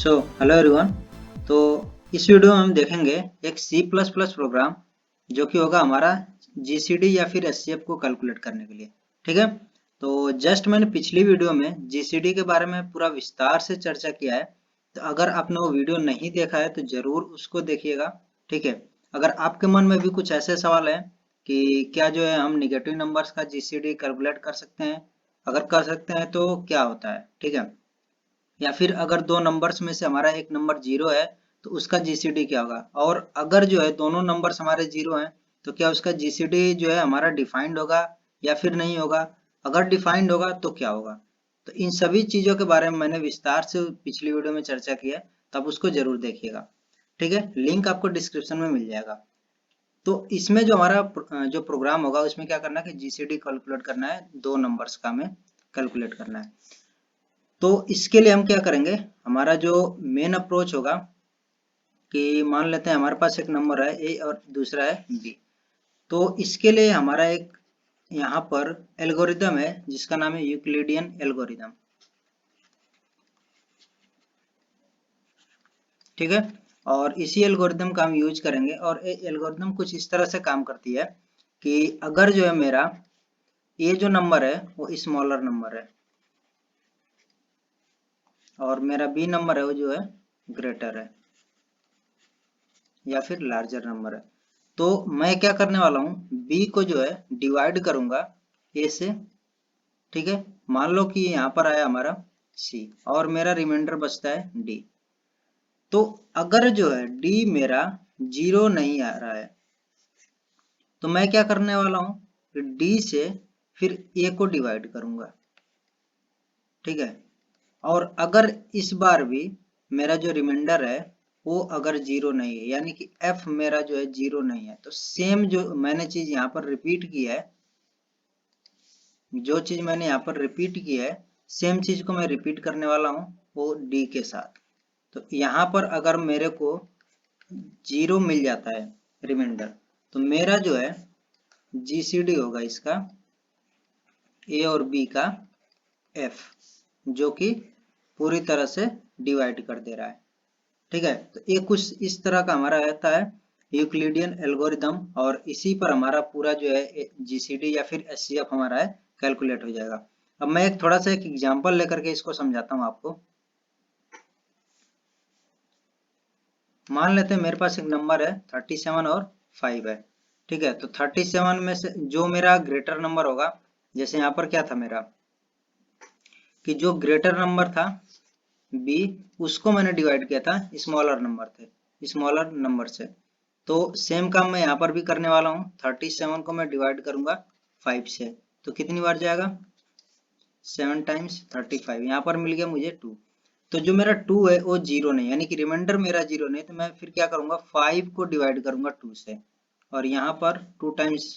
Hello everyone. तो इस video में हम देखेंगे एक C++ प्रोग्राम जो कि होगा हमारा GCD या फिर SCF को कैलकुलेट करने के लिए। ठीक है, तो जस्ट मैंने पिछली वीडियो में GCD के बारे में पूरा विस्तार से चर्चा किया है। तो अगर आपने वो वीडियो नहीं देखा है तो जरूर उसको देखिएगा। ठीक है, अगर आपके मन में भी कुछ ऐसे सवाल है कि क्या जो है हम निगेटिव नंबर्स का GCD कैलकुलेट कर सकते हैं, अगर कर सकते हैं तो क्या होता है। ठीक है, या फिर अगर दो नंबर्स में से हमारा एक नंबर जीरो है तो उसका जीसीडी क्या होगा, और अगर जो है दोनों नंबर्स हमारे जीरो हैं तो क्या उसका जीसीडी जो है हमारा डिफाइंड होगा या फिर नहीं होगा, अगर डिफाइंड होगा तो क्या होगा। तो इन सभी चीजों के बारे में मैंने विस्तार से पिछली वीडियो में चर्चा की है, तब उसको जरूर देखिएगा। ठीक है, लिंक आपको डिस्क्रिप्शन में मिल जाएगा। तो इसमें जो हमारा जो प्रोग्राम होगा उसमें क्या करना है कि जीसीडी कैलकुलेट करना है, दो नंबर्स का हमें कैलकुलेट करना है। तो इसके लिए हम क्या करेंगे, हमारा जो मेन अप्रोच होगा कि मान लेते हैं हमारे पास एक नंबर है ए और दूसरा है बी। तो इसके लिए हमारा एक यहाँ पर एल्गोरिदम है जिसका नाम है यूक्लिडियन एल्गोरिदम। ठीक है, और इसी एल्गोरिदम का हम यूज करेंगे, और ये एल्गोरिदम कुछ इस तरह से काम करती है कि अगर जो है मेरा ये जो नंबर है वो स्मॉलर नंबर है और मेरा बी नंबर है वो जो है ग्रेटर है या फिर लार्जर नंबर है, तो मैं क्या करने वाला हूँ b को जो है डिवाइड करूंगा a से। ठीक है, मान लो कि यहाँ पर आया हमारा c और मेरा रिमाइंडर बचता है d। तो अगर जो है d मेरा जीरो नहीं आ रहा है तो मैं क्या करने वाला हूँ कि d से फिर a को डिवाइड करूंगा। ठीक है, और अगर इस बार भी मेरा जो रिमाइंडर है वो अगर जीरो नहीं है, यानी कि f मेरा जो है जीरो नहीं है, तो सेम जो मैंने चीज यहाँ पर रिपीट की है, जो चीज मैंने यहाँ पर रिपीट की है सेम चीज को मैं रिपीट करने वाला हूँ वो d के साथ। तो यहाँ पर अगर मेरे को जीरो मिल जाता है रिमाइंडर तो मेरा जो है GCD होगा इसका a और b का f, जो कि पूरी तरह से डिवाइड कर दे रहा है। ठीक है, तो ये कुछ इस तरह का हमारा रहता है यूक्लिडियन एल्गोरिदम, और इसी पर हमारा पूरा जो है जीसीडी या फिर एचसीएफ हमारा है कैलकुलेट हो जाएगा। अब मैं एक थोड़ा सा एक एग्जांपल लेकर के इसको समझाता हूँ आपको। मान लेते हैं मेरे पास एक नंबर है 37 और 5 है। ठीक है, तो 37 में से जो मेरा ग्रेटर नंबर होगा, जैसे यहाँ पर क्या था मेरा कि जो ग्रेटर नंबर था बी, उसको मैंने डिवाइड किया था स्मॉलर नंबर से। तो सेम काम मैं यहाँ पर भी करने वाला हूँ, 37 को मैं डिवाइड करूंगा 5 से, तो कितनी बार जाएगा 7 टाइम्स 35, यहाँ पर मिल गया मुझे 2। तो जो मेरा 2 है वो जीरो नहीं, यानी कि रिमाइंडर मेरा जीरो नहीं, तो मैं फिर क्या करूंगा 5 को डिवाइड करूंगा 2 से, और यहाँ पर 2 टाइम्स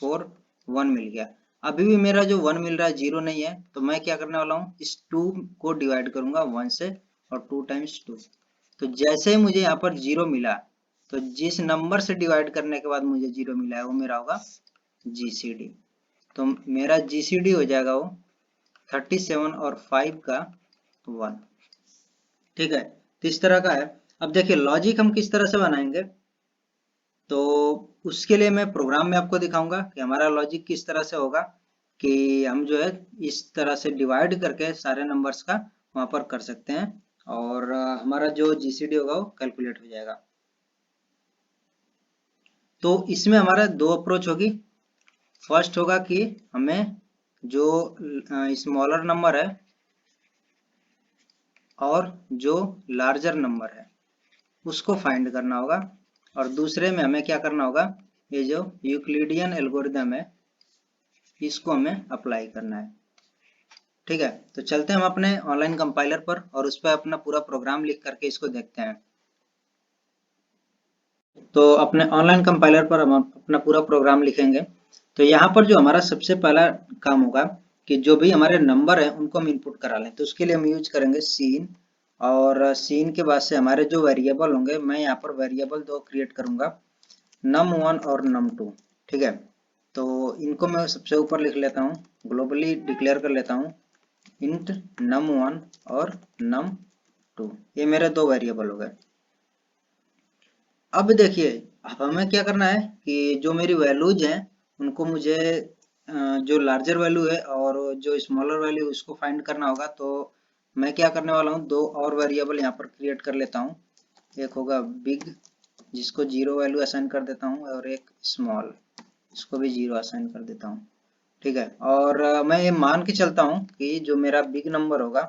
4 1 मिल गया। अभी भी मेरा जो 1 मिल रहा है जीरो नहीं है, तो मैं क्या करने वाला हूँ इस 2 को डिवाइड करूंगा 1 से, और 2 टाइम्स 2। तो जैसे ही मुझे यहाँ पर जीरो मिला, तो जिस नंबर से डिवाइड करने के बाद मुझे जीरो मिला है वो मेरा होगा GCD। तो मेरा GCD हो जाएगा वो 37 और 5 का 1। ठीक है, तो इस तरह का है। अब देखिए लॉजिक हम किस तरह से बनाएंगे, तो उसके लिए मैं प्रोग्राम में आपको दिखाऊंगा कि हमारा लॉजिक किस तरह से होगा कि हम जो है इस तरह से डिवाइड करके सारे नंबर्स का वहां पर कर सकते हैं, और हमारा जो GCD होगा वो कैलकुलेट हो जाएगा। तो इसमें हमारा दो अप्रोच होगी। फर्स्ट होगा कि हमें जो स्मॉलर नंबर है और जो लार्जर नंबर है उसको फाइंड करना होगा, और दूसरे में हमें क्या करना होगा, ये जो यूक्लिडियन एल्गोरिदम है इसको हमें अप्लाई करना है। ठीक है, तो चलते हैं हम अपने ऑनलाइन कंपाइलर पर और उस पर अपना पूरा प्रोग्राम लिख करके इसको देखते हैं। तो अपने ऑनलाइन कंपाइलर पर हम अपना पूरा प्रोग्राम लिखेंगे। तो यहाँ पर जो हमारा सबसे पहला काम होगा कि जो भी हमारे नंबर है उनको हम इनपुट करा लें, तो उसके लिए हम यूज करेंगे सीन, और सीन के बाद से हमारे जो वेरिएबल होंगे, मैं यहाँ पर वेरिएबल दो क्रिएट करूंगा, num1 और num2। ठीक है, तो इनको मैं सबसे ऊपर लिख लेता हूँ, ग्लोबली डिक्लेयर कर लेता हूँ इंट num1 और num2। 2, ये मेरे दो वेरिएबल हो गए। अब देखिए, अब हमें क्या करना है कि जो मेरी वैल्यूज हैं उनको मुझे जो लार्जर वैल्यू है और जो स्मॉलर वैल्यू उसको फाइंड करना होगा। तो मैं क्या करने वाला हूँ, दो और वेरिएबल यहाँ पर क्रिएट कर लेता हूँ। एक होगा बिग, जिसको 0 वैल्यू असाइन कर देता हूँ, और एक स्मॉल, इसको भी 0 असाइन कर देता हूँ। ठीक है, और मैं ये मान के चलता हूँ कि जो मेरा बिग नंबर होगा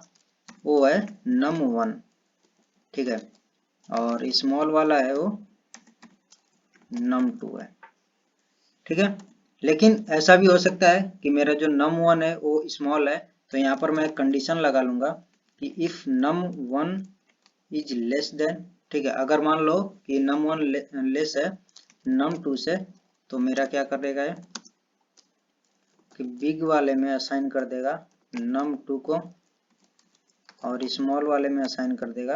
वो है num1। ठीक है, और स्मॉल वाला है वो num2 है। ठीक है, लेकिन ऐसा भी हो सकता है कि मेरा जो num1 है वो स्मॉल है, तो यहाँ पर मैं कंडीशन लगा लूंगा कि if num1 is less than, ठीक है, अगर मान लो कि num1 लेस है num2 से, तो मेरा क्या कर देगा है कि बिग वाले में असाइन कर देगा num2 को, और स्मॉल वाले में असाइन कर देगा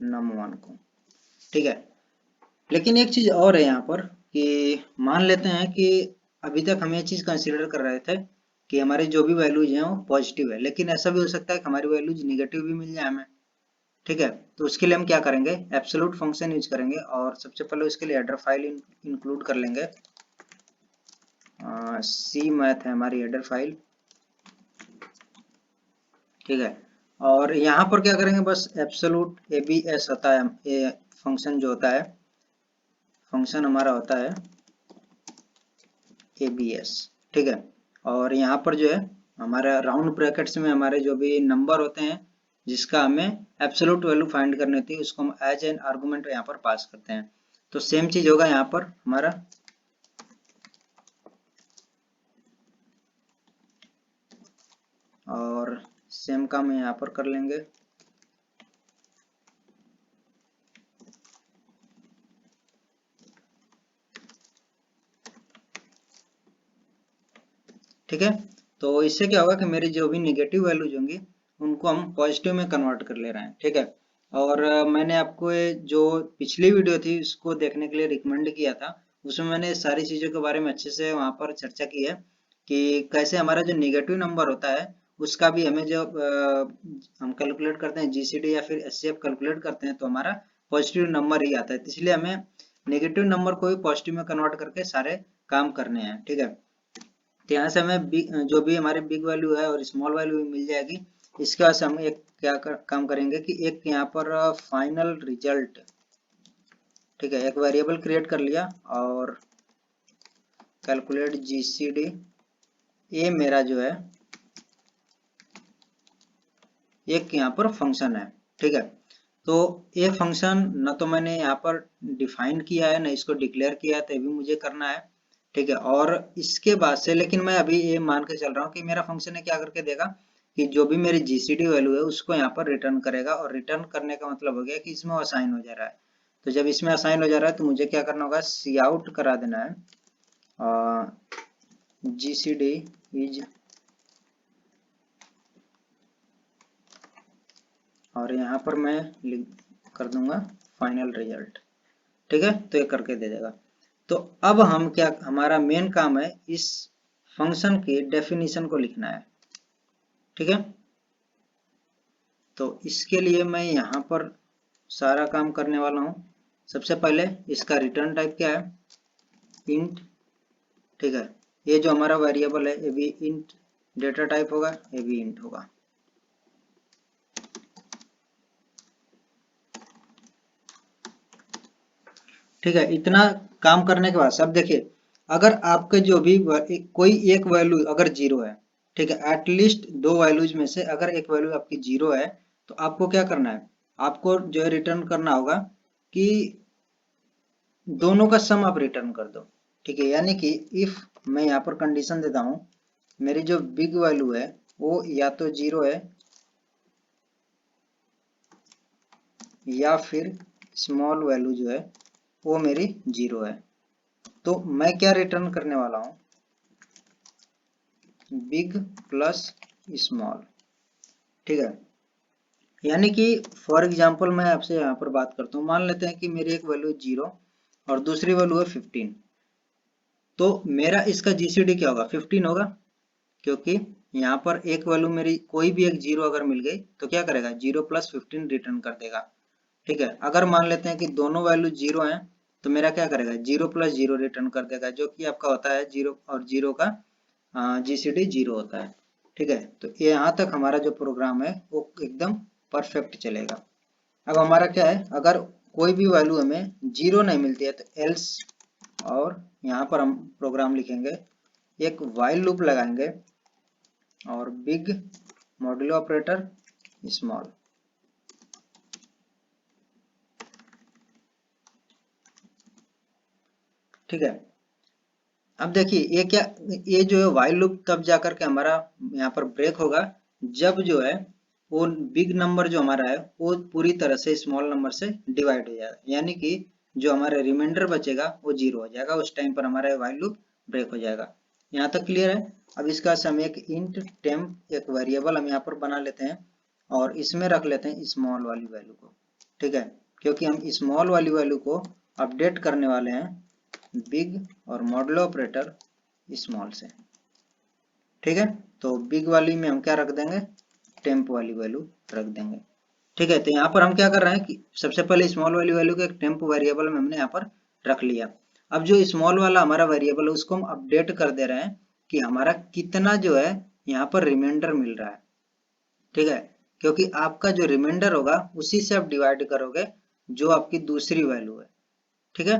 num1 को। ठीक है, लेकिन एक चीज और है यहाँ पर कि मान लेते हैं कि अभी तक हम ये चीज कंसीडर कर रहे थे कि हमारे जो भी वैल्यूज हैं वो पॉजिटिव है, लेकिन ऐसा भी हो सकता है कि हमारी वैल्यूज निगेटिव भी मिल जाए हमें। ठीक है, तो उसके लिए हम क्या करेंगे, एब्सोल्यूट फंक्शन यूज करेंगे, और सबसे पहले उसके लिए हेडर फाइल इंक्लूड कर लेंगे। सी मैथ है हमारी हेडर फाइल। ठीक है, और यहाँ पर क्या करेंगे, बस एब्सोल्यूट abs होता है, ये फंक्शन जो होता है, फंक्शन हमारा होता है abs। ठीक है, और यहाँ पर जो है हमारा राउंड ब्रैकेट्स में हमारे जो भी नंबर होते हैं जिसका हमें एब्सोल्यूट वैल्यू फाइंड करनी होती है, उसको हम एज एन आर्गुमेंट यहाँ पर पास करते हैं। तो सेम चीज होगा यहाँ पर हमारा, और सेम काम यहाँ पर कर लेंगे। ठीक है, तो इससे क्या होगा कि मेरी जो भी निगेटिव वैल्यूज होंगी उनको हम पॉजिटिव में कन्वर्ट कर ले रहे हैं। ठीक है, और मैंने आपको ये जो पिछली वीडियो थी उसको देखने के लिए रिकमेंड किया था, उसमें मैंने सारी चीज़ों के बारे में अच्छे से वहाँ पर चर्चा की है कि कैसे हमारा जो निगेटिव नंबर होता है उसका भी हमें जो हम कैलकुलेट करते हैं जीसीडी या फिर एचसीएफ कैलकुलेट करते हैं तो हमारा पॉजिटिव नंबर ही आता है। तो इसलिए हमें नेगेटिव नंबर को भी पॉजिटिव में कन्वर्ट करके सारे काम करने हैं। ठीक है, तो यहाँ से हमें जो भी हमारे बिग वैल्यू है और स्मॉल वैल्यू भी मिल जाएगी। इसके बाद से हम एक क्या काम करेंगे कि एक यहाँ पर फाइनल रिजल्ट, ठीक है, एक वेरिएबल क्रिएट कर लिया और कैलकुलेट जीसीडी, ये मेरा जो है एक यहाँ पर फंक्शन है। ठीक है, तो ये फंक्शन न तो मैंने यहाँ पर डिफाइन किया है, न इसको डिक्लेयर किया है, तो ये भी मुझे करना है। ठीक है, और इसके बाद से लेकिन मैं अभी ये मान के चल रहा हूँ कि मेरा फंक्शन है क्या करके देगा कि जो भी मेरी जीसीडी वैल्यू है उसको यहाँ पर रिटर्न करेगा, और रिटर्न करने का मतलब हो गया कि इसमें असाइन हो जा रहा है। तो जब इसमें असाइन हो जा रहा है तो मुझे क्या करना होगा, सी आउट करा देना है जीसीडी इज, और यहाँ पर मैं कर दूंगा फाइनल रिजल्ट। ठीक है, तो ये करके दे देगा। तो अब हम क्या, हमारा मेन काम है इस फंक्शन की डेफिनेशन को लिखना है। ठीक है, तो इसके लिए मैं यहाँ पर सारा काम करने वाला हूँ। सबसे पहले इसका रिटर्न टाइप क्या है, इंट। ठीक है, ये जो हमारा वेरिएबल है ये भी इंट डेटा टाइप होगा, ये भी इंट होगा। ठीक है, इतना काम करने के बाद सब देखिए, अगर आपके जो भी कोई एक वैल्यू अगर जीरो है, ठीक है, एटलीस्ट दो वैल्यूज में से अगर एक वैल्यू आपकी जीरो है, तो आपको क्या करना है, आपको जो है रिटर्न करना होगा कि दोनों का सम आप रिटर्न कर दो। ठीक है, यानी कि इफ मैं यहाँ पर कंडीशन देता हूँ, मेरी जो बिग वैल्यू है वो या तो जीरो है या फिर स्मॉल वैल्यू जो है वो मेरी जीरो है, तो मैं क्या रिटर्न करने वाला हूँ, बिग प्लस स्मॉल। ठीक है, यानी कि फॉर एग्जांपल मैं आपसे यहाँ पर बात करता हूँ, मान लेते हैं कि मेरी एक वैल्यू जीरो और दूसरी वैल्यू है 15, तो मेरा इसका जीसीडी क्या होगा, 15 होगा, क्योंकि यहाँ पर एक वैल्यू मेरी कोई भी एक जीरो अगर मिल गई तो क्या करेगा, 0 + 15 रिटर्न कर देगा। ठीक है, अगर मान लेते हैं कि दोनों वैल्यू जीरो हैं तो मेरा क्या करेगा, 0 + 0 रिटर्न कर देगा, जो कि आपका होता है 0 और 0 का GCD 0 होता है। ठीक है, तो यहाँ तक हमारा जो प्रोग्राम है वो एकदम परफेक्ट चलेगा। अब हमारा क्या है, अगर कोई भी वैल्यू हमें जीरो नहीं मिलती है तो एल्स, और यहाँ पर हम प्रोग्राम लिखेंगे, एक व्हाइल लूप लगाएंगे और बिग मॉड्यूलो ऑपरेटर स्मॉल। ठीक है, अब देखिए ये क्या, ये जो है व्हाइल लूप तब जाकर के हमारा यहाँ पर ब्रेक होगा जब जो है वो बिग नंबर जो हमारा है वो पूरी तरह से स्मॉल नंबर से डिवाइड हो जाएगा, यानी कि जो हमारा रिमाइंडर बचेगा वो जीरो हो जाएगा, उस टाइम पर हमारा व्हाइल लूप ब्रेक हो जाएगा। यहाँ तक क्लियर है। अब इसका हम एक इंट टेम्प एक वेरिएबल हम यहाँ पर बना लेते हैं और इसमें रख लेते हैं स्मॉल वाली वैल्यू को। ठीक है, क्योंकि हम स्मॉल वाली वैल्यू को अपडेट करने वाले हैं बिग और मॉडुलो ऑपरेटर स्मॉल से। ठीक है, तो बिग वाली में हम क्या रख देंगे, टेम्प वाली वैल्यू रख देंगे। ठीक है, तो यहाँ पर हम क्या कर रहे हैं कि सबसे पहले स्मॉल वाली वैल्यू को एक टेम्प वेरिएबल में हमने यहाँ पर रख लिया। अब जो स्मॉल वाला हमारा वेरिएबल है उसको हम अपडेट कर दे रहे हैं कि हमारा कितना जो है यहाँ पर रिमाइंडर मिल रहा है। ठीक है, क्योंकि आपका जो रिमाइंडर होगा उसी से आप डिवाइड करोगे जो आपकी दूसरी वैल्यू है। ठीक है,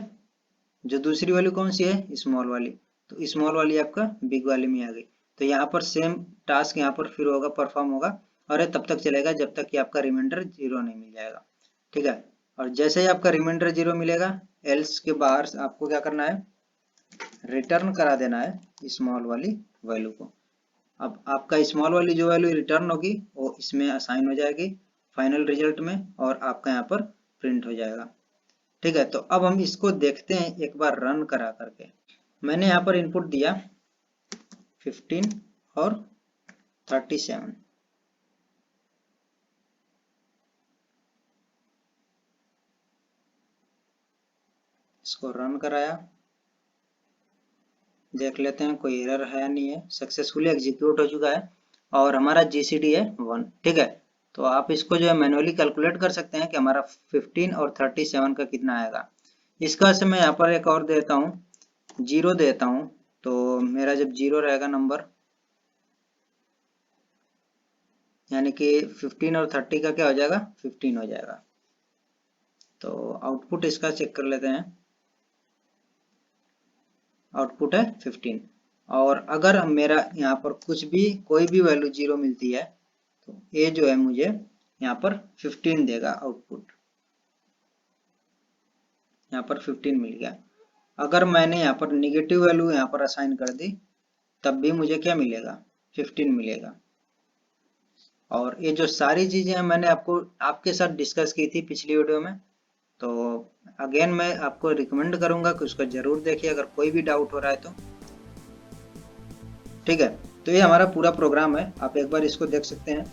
जो दूसरी वैल्यू कौन सी है, स्मॉल वाली, तो स्मॉल वाली आपका बिग वाली में आ गई। तो यहाँ पर सेम टास्क यहाँ पर फिर होगा, परफॉर्म होगा और ये तब तक चलेगा जब तक कि आपका रिमाइंडर जीरो नहीं मिल जाएगा। ठीक है, और जैसे ही आपका रिमाइंडर जीरो मिलेगा एल्स के बाहर आपको क्या करना है, रिटर्न करा देना है स्मॉल वाली वैल्यू को। अब आपका स्मॉल वाली जो वैल्यू रिटर्न होगी वो इसमें असाइन हो जाएगी फाइनल रिजल्ट में और आपका यहाँ पर प्रिंट हो जाएगा। ठीक है, तो अब हम इसको देखते हैं एक बार रन करा करके। मैंने यहाँ पर इनपुट दिया 15 और 37। इसको रन कराया, देख लेते हैं कोई एरर है नहीं है, सक्सेसफुली एग्जीक्यूट हो चुका है और हमारा GCD है 1। ठीक है, तो आप इसको जो है मैनुअली कैलकुलेट कर सकते हैं कि हमारा 15 और 37 का कितना आएगा। इसका से मैं यहाँ पर एक और देता हूँ, जीरो देता हूँ, तो मेरा जब जीरो रहेगा नंबर, यानी कि 15 और 30 का क्या हो जाएगा, 15 हो जाएगा। तो आउटपुट इसका चेक कर लेते हैं, आउटपुट है 15। और अगर मेरा यहाँ पर कुछ भी कोई भी वैल्यू जीरो मिलती है तो ये जो है मुझे यहाँ पर 15 देगा आउटपुट, यहाँ पर 15 मिल गया। अगर मैंने यहाँ पर निगेटिव वैल्यू यहाँ पर असाइन कर दी तब भी मुझे क्या मिलेगा, 15 मिलेगा। और ये जो सारी चीजें मैंने आपके साथ डिस्कस की थी पिछली वीडियो में, तो अगेन मैं आपको रिकमेंड करूंगा कि उसको जरूर देखिए अगर कोई भी डाउट हो रहा है तो। ठीक है, तो ये हमारा पूरा प्रोग्राम है, आप एक बार इसको देख सकते हैं।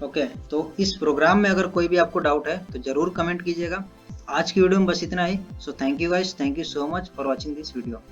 ओके, तो इस प्रोग्राम में अगर कोई भी आपको डाउट है तो जरूर कमेंट कीजिएगा। आज की वीडियो में बस इतना ही। So thank you guys, thank you so much for watching this video.